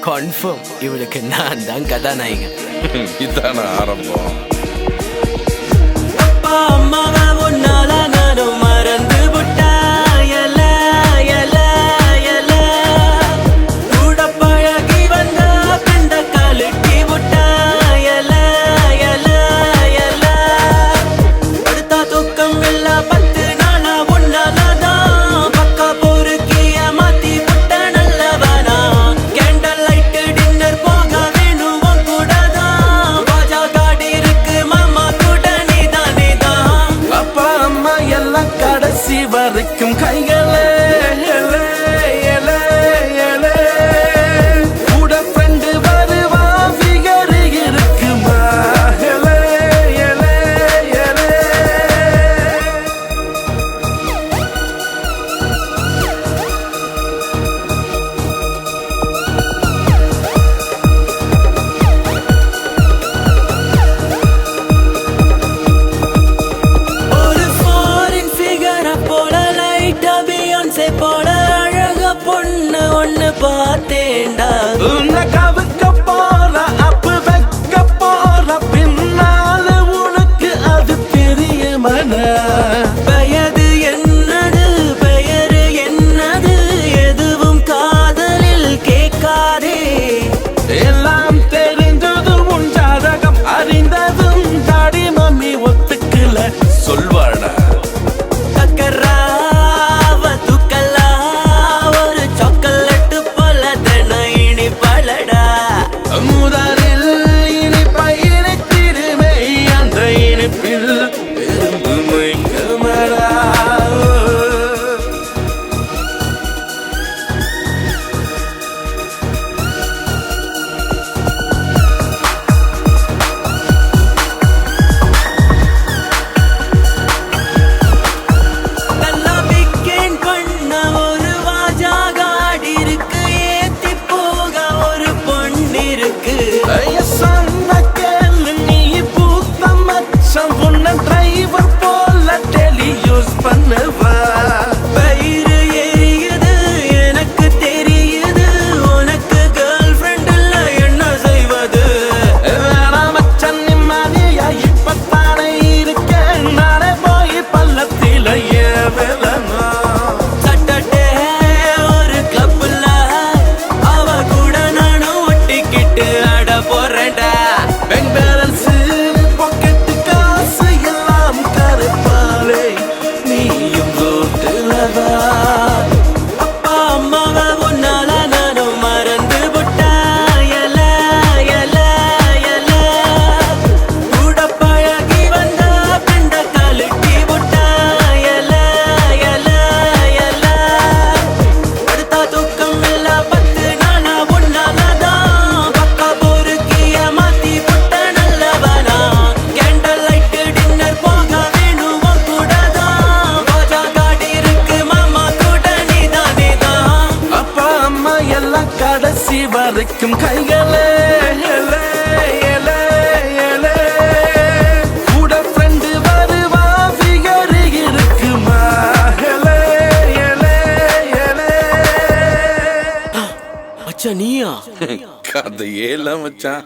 Confirm இவளுக்கு நான் தான் கதாநாயகன். இதான ஆரம்பம். அப்பா அம்மாவை உன்னால நானும் மறந்து விட்டா கூட பழகி வந்தா கண்ட கழுட்டி விட்டா அடுத்த தூக்கம் இல்ல 10 நாளா உன்னாலதான் பக்கா பொறுக்கிய மாத்தி விட்ட நல்லவனா கேண்டல் லைட் டின்னர் போக வேணும் கூடதான் பாஜா காடி இருக்கு மாமா கூட நீதான் அப்பா அம்மா எல்லாம் கடைசி வரைக்கும் கைகளே கூட ஃப்ரெண்டு வருவா ஃபிகர் இருக்குமா ஒரு ஃபாரின் ஃபிகரை போல லைட்டா பியான்சே போல அழக பொண்ணு ஒண்ணு பார்த்தேன்டா உன்னை கவுக்க போற அப்பு வைக்க போற பின்னால உனக்கு அது பெரிய மன வயது என்னது பெயரு என்னது எதுவும் காதலில் கேட்காதே எல்லாம் தெரிந்ததும் உன் ஜாதகம் அறிந்ததும் தாடி மம்மி ஒத்துக்கல சொல்வாடா கக்கராவ துக்கலா ஒரு சாக்லேட் போல தினம் இனிப்பழடா முதலில் இனிப்பை இனித்திருமை அந்த இனிப்பில் பெருமை கமரா நல்லா பிக்கேன் பண்ண ஒரு வாஜா காடி இருக்கு ஏத்தி போக ஒரு பொண்ணு இருக்கு சொன்ன கேளு நீ பூத்த மச்சம் உன்ன டிரைவர் போல டெலி யூஸ் பண்ணுவா பயிறு எரியுது எனக்கு தெரியுது உனக்கு கேர்ள் ஃப்ரெண்ட் இல்ல என்ன செய்வது வேணாம் மச்சன் நிம்மதியா இப்பத்தானே இருக்கேன் நானே போய் பள்ளத்தில ஏவலனா சட்டட்டே ஒரு கிளப்ல அவ கூட நானும் ஒட்டிக்கிட்டு ஆட போறேன்டா பேங்க் பேலன்ஸ் பாக்கெட் காசு எல்லாம் கருப்பாலே நீயும் ரோட்டுலவா அப்பா அம்மாவை உன்னால நானும் மறந்து விட்டா கூட பழகி வந்தா கண்ட கழுட்டி விட்டா அடுத்த தூக்கம் இல்ல 10 நாளா உன்னாலதான் பக்கா பொறுக்கிய மாத்தி விட்ட நல்லவனா கேண்டல் லைட் டின்னர் போக வேணும் கூடதான் பாஜா காடி இருக்கு மாமா கூட நீதான் அப்பா அம்மா எல்லாம் கடைசி வரைக்கும் கைகளே கூட ஃப்ரெண்டு வருவா ஃபிகர் இருக்குமா அச்சா நீயா கதையே இல்ல மச்சான்.